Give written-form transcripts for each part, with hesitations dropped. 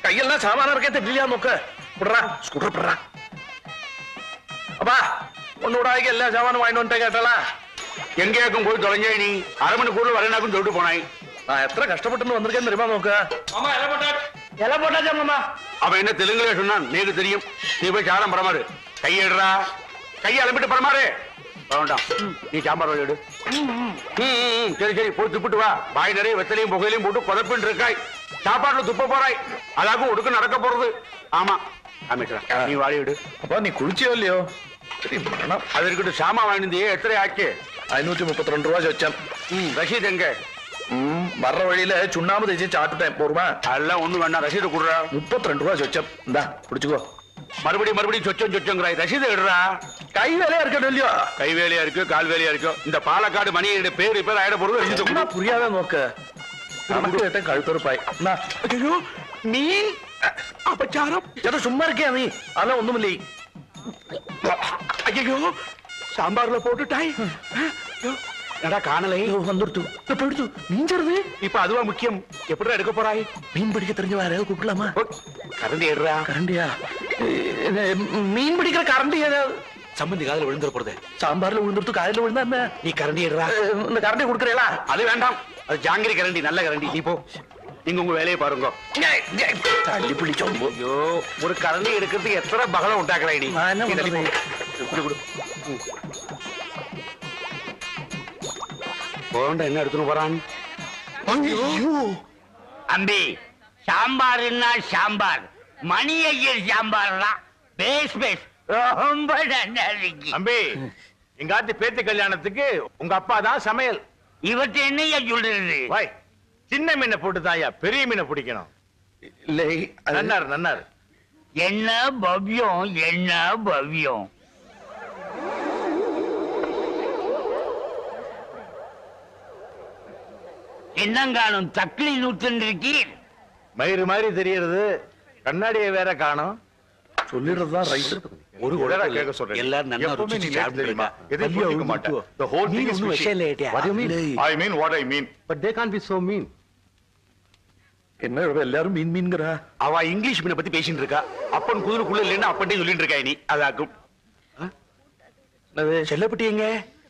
கையெல்லாம் சாமான இருக்கே தெரியலையா நோக்க விடுறா ஸ்கூட்டர் விடுறா அப்பா உன்னோட எல்லா சாமானும் வாங்கிட்டு வந்துட்டேன் கேட்டலாம் எங்கேயாக்கும் போய் தொலைஞ்சா நீ அரை மணிக்குள்ள வரேனாக்கும் சொல்லிட்டு போனாய் நான் எத்தனை கஷ்டப்பட்டு வந்திருக்கேன்னு தெரியுமா நோக்க மாமா எல்லாம் போட்டாச்சா மாமா அவன் என்ன தெலுங்குல சொன்னான் நீக்கு தெரியும் நீ போய் சாதம் பரமாறு கையிடுறா கையை அலம்பிட்டு பரமாறு வேண்டாம் நீ சாம்பார் எடு சரி சரி போய் துப்பிட்டு வா வாய் நிறைய வெத்தலையும் புகையிலையும் போட்டு புதப்பின்னு இருக்காய் சாப்பாட்டுல துப்ப போறாய் அதாக்கும் ஒடுக்க நடக்க போறது ஆமா ஆமிட்டா நீ வாடி விடு அப்பா நீ குளிச்சியோ இல்லையோ சரி அது இருக்கட்டும் சாமா வாங்கினே எத்தனை ஆச்சு 532 ரூபா வச்சேன் ரசீது எங்க வர்ற வழியில சுண்ணாம்பு தேய்ச்சி சாப்பிட்டுட்டேன் போருமா அதெல்லாம் ஒண்ணு வேண்டாம் ரசீது கொடுறா 32 ரூபா வச்சேன் இந்தா பிடிச்சுக்கோ மறுபடியும் சொச்சங்கிறாய் ரசீது எடுறா கை வேலையா இருக்கட்டும் இல்லையோ கை வேலையா இருக்கு கால் வேலையா இருக்கு இந்த பாலக்காடு மணியோட பேர் இப்ப ஆயிட போறது ரசீது புரியாத நோக்க கழுத்தொருப்பாய் ஐயோ மீன் அபச்சாரம் ஏதோ சும்மா இருக்கே நீ அதெல்லாம் ஒண்ணும் இல்லை ஐயோ சாம்பார்ல போட்டுட்டாய் நடா காணலை வந்துடுத்து போயிடுத்து நீஞ்சறது இப்ப அதுவா முக்கியம் எப்படி எடுக்க போறாய் மீன் பிடிக்க தெரிஞ்சவா யாராவது கூப்பிடலாமா கரண்டி எடுறா கரண்டியா மீன் பிடிக்கிற கரண்டி ஏதாவது சம்பந்தி காதல விழுந்துற போறது சாம்பார்ல விழுந்துட்டு காதல விழுந்தா என்ன நீ கரண்டி எடுறா இந்த கரண்டி கொடுக்குறீங்களா அது வேண்டாம் அது ஜாங்கிரி கரண்டி நல்ல கரண்டி நீ போ நீங்க உங்க வேலையை பாருங்க தள்ளி பிடிச்சோம் ஐயோ ஒரு கரண்டி எடுக்கிறதுக்கு எத்தனை பகலம் உண்டாக்குறாய் நீ என்ன எடுத்துன்னு போறான் அம்பி சாம்பார்னா சாம்பார் மணி ஐயர் சாம்பார்னா பேஸ் பேஸ் ரொம்ப நல்லா இருக்கு அம்பி எங்காத்து பேத்து கல்யாணத்துக்கு உங்க அப்பா தான் சமையல் இவற்றை என்னையா சொல்றது வாய் சின்ன மீனை போட்டு தாயா பெரிய மீனை பிடிக்கணும் இல்லை நன்னாரு நன்னாரு என்ன பவ்யம் என்ன பவ்யம் என்னங்காணும் தக்களி நூற்றுருக்கீர் மயிறு மாதிரி தெரியறது கண்ணாடியை வேற காணும் சொல்லிடுறதுதான் ரைட் ஒரு உடனே கேட்க சொல்றேன் எல்லாரும் நல்லா ருசிச்சு சாப்பிடுமா எதையும் புரிஞ்சுக்க மாட்டேன் the whole thing is fishy what do you mean I mean what I mean but they can't be so mean என்ன எல்லாரும் மீன் மீன்கிறா அவ இங்கிலீஷ் மீனை பத்தி பேசிட்டு இருக்கா அப்பன் குதிரைக்குள்ள இல்லைன்னா அப்பன்ட்டே சொல்லிட்டு இருக்கா நீ அதாக்கும் செல்லப்பட்டி எங்க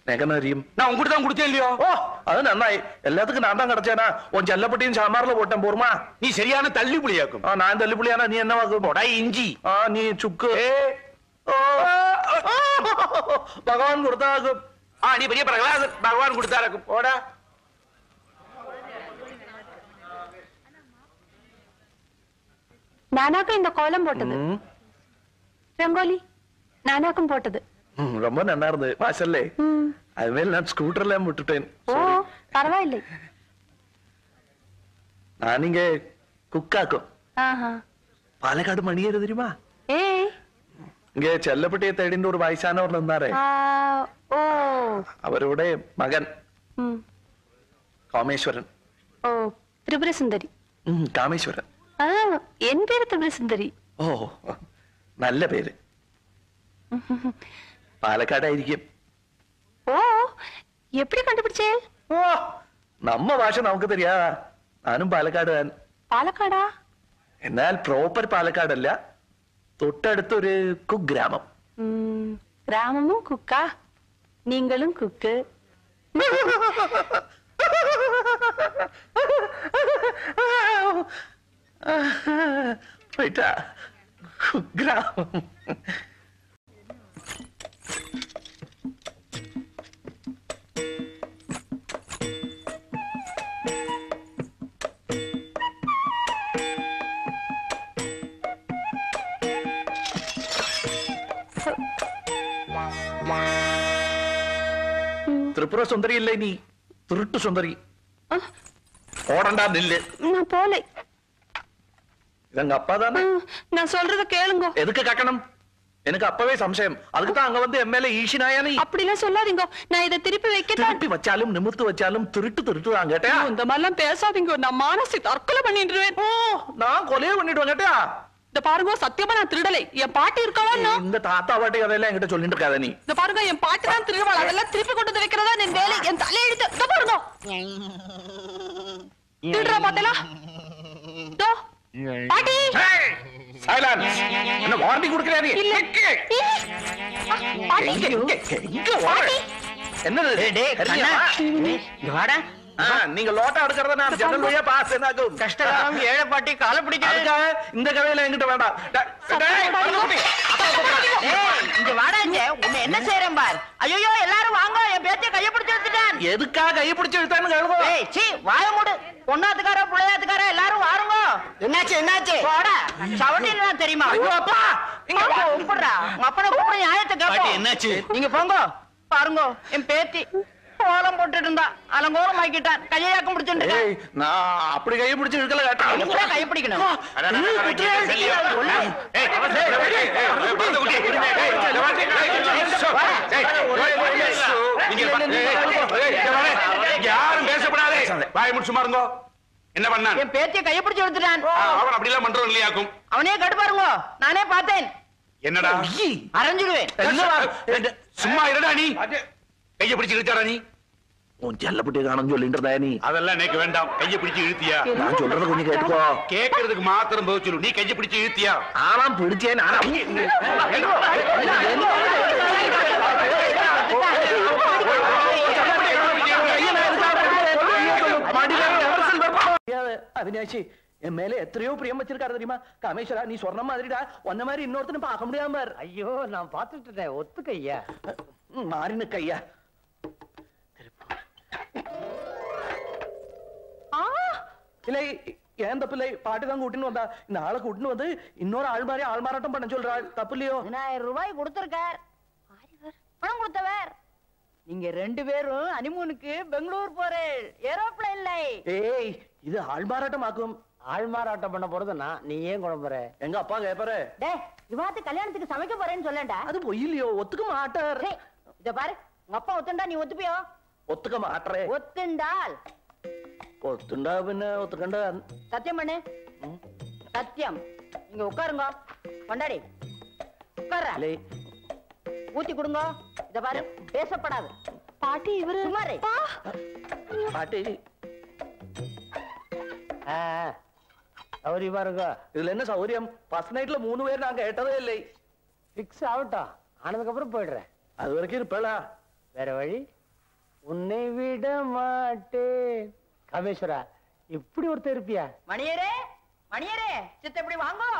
நெகனரியும் நான் உங்ககிட்ட தான் கொடுத்தேன் இல்லையோ ஓ அது நன்னாய் எல்லாத்துக்கும் நான் தான் கிடைச்சேனா உன் செல்லப்பட்டியும் சாம்பார்ல போட்டேன் போருமா நீ சரியான தள்ளி புளியாக்கும் நான் தள்ளி புளியானா நீ என்ன வாக்கு போடா இஞ்சி நீ சுக்கு பகவான் கொடுத்தாக்கும் நீ பெரிய பகவான் கொடுத்தாராக்கும் போடா நானாக்கும் இந்த கோலம் போட்டது ரங்கோலி நானாக்கும் போட்டது ரொம்ப நல்லா இருந்தது வாசல்லே அதுமேல நான் ஸ்கூட்டர்ல விட்டுட்டேன் ஓ பரவாயில்லை நான் இங்க குக்காக்கும் பாலக்காடு மணியேறு தெரியுமா ஏய் இங்க செல்லப்பட்டியை தேடின்னு ஒரு வயசானவர் இருந்தாரே ஓ அவருடைய மகன் காமேஸ்வரன் ஓ திரிபுர சுந்தரி காமேஸ்வரன் என் பேரு திரிபுர சுந்தரி ஓ நல்ல பேரு പാലക്കാടായിരിക്കും ഓ എപ്പടി കണ്ടുപിടിച്ചേ ഓ നമ്മ ഭാഷ നമുക്ക് തരിയാ ഞാനും പാലക്കാട് പാലക്കാടാ എന്നാൽ പ്രോപ്പർ പാലക്കാടല്ല തൊട്ടടുത്തൊരു കുഗ്രാമം ഗ്രാമமும் കുക്കാ நீங்களும் കുക്ക് പോയിട്ടാ കുഗ്രാമം திரிபுர சுந்தரி இல்லை நீ திருட்டு சுந்தரி ஓடண்டா நில்லு நான் போலை எங்க அப்பா தானே நான் சொல்றத கேளுங்க எதுக்கு கேட்கணும் எனக்கு அப்பவே சம்சயம் அதுக்கு தான் அங்க வந்து எம்எல்ஏ ஈஷினாயானி அப்படி எல்லாம் சொல்லாதீங்க நான் இதை திருப்பி வைக்கத்தான் திருப்பி வச்சாலும் நிமிர்த்து வச்சாலும் திருட்டு தான் கேட்டேன் இந்த மாதிரிலாம் பேசாதீங்க நான் மானசி தற்கொலை பண்ணிடுவேன் நான் கொலையே பண்ணிடுவேன் கேட்டியா இந்த பாருங்க சத்தியமா நான் திருடலை என் பாட்டி இருக்கவா இந்த தாத்தா பாட்டி கதையெல்லாம் என்கிட்ட சொல்லிட்டு இருக்காத நீ இந்த பாருங்க என் பாட்டி தான் திருடுவாள் அதெல்லாம் திருப்பி கொண்டு வந்து வைக்கிறதா என் வேலை என் தலையெழுத்து இந்த பாருங்க திருடுறா பாத்தலா பாட்டி சைலன்ஸ். என்ன வார்னிங் கொடுக்கறியா நீ? நிக்கு. இங்க வாடி. என்னது? நீங்க லோட்டா எடுக்கிறத நான் ஜன்னல் வழியா பாஸ் என்னாகும். கஷ்டகாலம் ஏழை பாட்டி காலை பிடிக்கிறது. அதுக்காக இந்த கதையில என்கிட்ட வேண்டாம். இங்க வாடாங்க உன்னை என்ன செய்யறேன் பார். ஐயோ எல்லாரும் வாங்க, என் பேச்சை கைய பிடிச்சு வச்சுட்டான். எதுக்காக கையை பிடிச்சு இழுத்தான்னு கேளுங்க. ஏய் சீ வாய மூடு. பொண்ணாத்துக்கார புள்ளையாத்துக்கார எல்லாரும் வாருங்க. என்னாச்சு போடா சவட்டில தெரியுமா? ஐயோ அப்பா, இங்க வா. கூப்பிடுறா உங்க அப்பனை கூப்பிட நியாயத்தை கேட்போம். என்னாச்சு? நீங்க போங்க. பாருங்க என் பேத்தி கோலம் போட்டுட்டு இருந்தா அலங்கோலம் ஆக்கிட்டான். கையாக்கம் பிடிச்சுட்டு ஏய், நான் அப்படி கையை பிடிச்சு இழுக்கல கேட்டேன். கைய பிடிக்கணும். யாரும் பேசப்படாதே. வாய் முடிச்சு மாறுங்க. என்ன பண்ணான்? என் பேத்திய கைய பிடிச்சு எடுத்துட்டான். அவன் அப்படி எல்லாம் பண்றோம் இல்லையாக்கும். அவனே கடுப்பாருங்க. நானே பார்த்தேன். என்னடா அரைஞ்சிடுவேன். சும்மா இருடா நீ. கைய பிடிச்சு இழுத்தாடா நீ. உன் செல்லப்பட்டி காணும் சொல்லிட்டு நீ. அதெல்லாம் எனக்கு வேண்டாம். கைய பிடிச்சு இழுத்தியா? நான் சொல்றத கொஞ்சம் கேட்டுக்கோ. கேட்கறதுக்கு மாத்திரம் பதில் சொல்லு. நீ கைய பிடிச்சு இழுத்தியா? ஆனாம் பிடிச்சேன். ஆனா அவினாஷி என் மேல எத்தனையோ பிரியம் வச்சிருக்காரு தெரியுமா? காமேஸ்வரா நீ சொன்ன மாதிரிடா, ஒன்ன மாதிரி இன்னொருத்தனும் பார்க்க முடியாம. ஐயோ நான் பாத்துட்டு ஒத்துக்க ஐயா. மாறினு கையா. இல்லை ஏன் தப்பு இல்லை. பாட்டுதான் கூட்டின்னு வந்தா. இந்த ஆளை கூட்டின்னு வந்து இன்னொரு ஆள் மாதிரி ஆள் மாறாட்டம் பண்ண சொல்றாள். தப்பு இல்லையோ? 1000 ரூபாய் கொடுத்திருக்கார். பணம் கொடுத்தவர். நீங்க 2 பேரும் ஹனிமூனுக்கு பெங்களூர் போறேன். ஏரோப்ளேன்ல. ஏய் இது ஆள் மாறாட்டம் ஆக்கும். ஆள்மாறாட்டம் பண்ண போறதுன்னா நீ ஏன் குழம்புற? எங்க அப்பா கேப்பாரு. டேய் இவாத்து கல்யாணத்துக்கு சமைக்க போறேன்னு சொல்லண்டா. அது பொய் இல்லையோ? ஒத்துக்க மாட்டார். இத பாரு உங்க அப்பா ஒத்துண்டா நீ ஒத்துப்பியோ? ஒத்துக்க மாட்டறே. ஒத்துண்டால் ஒத்துண்டா பின்ன ஒத்துக்கண்டா. சத்தியம் பண்ணு. சத்தியம். நீங்க உட்காருங்க. கொண்டாடி உட்கார. ஊத்தி கொடுங்க. இத பாரு பேசப்படாது. பாட்டி இவரு சுமாரே. பாட்டி சௌரியமா இருக்கோ? இதுல என்ன சௌரியம்? ஃபர்ஸ்ட் நைட்ல 3 பேர் நாங்க கேட்டதே இல்லை. பிக்ஸ் ஆகட்டும். ஆனதுக்கு அப்புறம் போயிடுறேன். அது வரைக்கும் இருப்பேளா? வேற வழி உன்னை விட மாட்டேன். காமேஸ்வரா இப்படி ஒருத்தர் இருப்பியா? மணியரே மணியரே சித்த இப்படி வாங்கோ.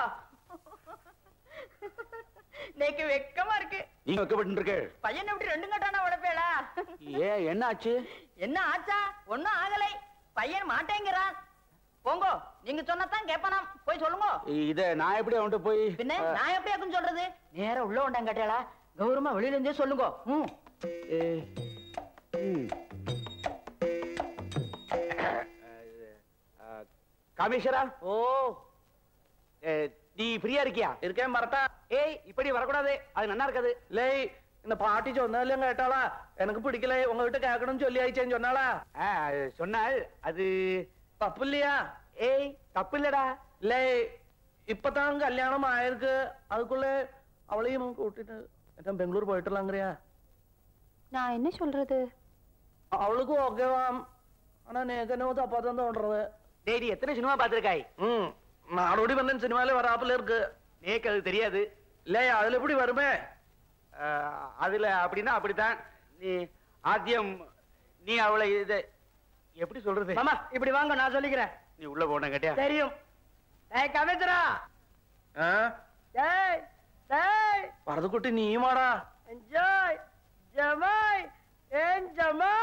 நேக்கு வெக்கமா இருக்கு. நீங்க வைக்கப்பட்டு இருக்க. பையன் எப்படி 2 கட்டானா உடப்பேளா? ஏன் என்ன ஆச்சு? என்ன ஆச்சா? ஒண்ணும் ஆகலை. பையன் மாட்டேங்கிறான். போங்கோ. நீங்க சொன்னதான் கேட்பானாம். போய் சொல்லுங்க. இத நான் எப்படி அவன்கிட்ட போய்? பின்ன நான் எப்படி ஆக்கும் சொல்றது? நேரா உள்ள வந்தாங்க கேட்டாளா? கௌரவமா வெளியில இருந்தே சொல்லுங்க. காமேஸ்வரா ஓ நீ ஃப்ரீயா இருக்கியா? இருக்கேன் மரட்டா. ஏய் இப்படி வரக்கூடாது. அது நல்லா இருக்காது. இல்லை இந்த பாட்டி சொன்னாலும் கேட்டாளா? எனக்கு பிடிக்கல உங்ககிட்ட கேட்கணும்னு சொல்லி ஆயிச்சேன்னு சொன்னாளா? சொன்னால் அது தப்பு இல்லையா? ஏய் தப்பு இல்லடா. இல்லை இப்பதான் கல்யாணம் ஆயிருக்கு. அதுக்குள்ள அவளையும் கூட்டிட்டு பெங்களூர் போயிட்டுலாங்கிறியா? நான் என்ன சொல்றது? அவளுக்கும் ஓகேவாம். ஆனா நேக்கு என்னவோ தப்பாதான் தோன்றது. டேடி எத்தனை சினிமா பாத்திருக்காய்? நாடோடி வந்தேன் சினிமாலே வராப்புல இருக்கு. நேக்கு அது தெரியாது. இல்லையா அதுல எப்படி வருமே? அதுல அப்படின்னா அப்படித்தான். நீ ஆத்தியம் நீ அவளை இத எப்படி சொல்றது? மாமா இப்படி வாங்க நான் சொல்லிக்கிறேன். நீ உள்ள போன கேட்டியா? தெரியும். ஏய் கவித்ரா. ஏய் ஏய் வரது குட்டி நீ மாடா. என்ஜாய் ஜமாய் என் ஜமாய்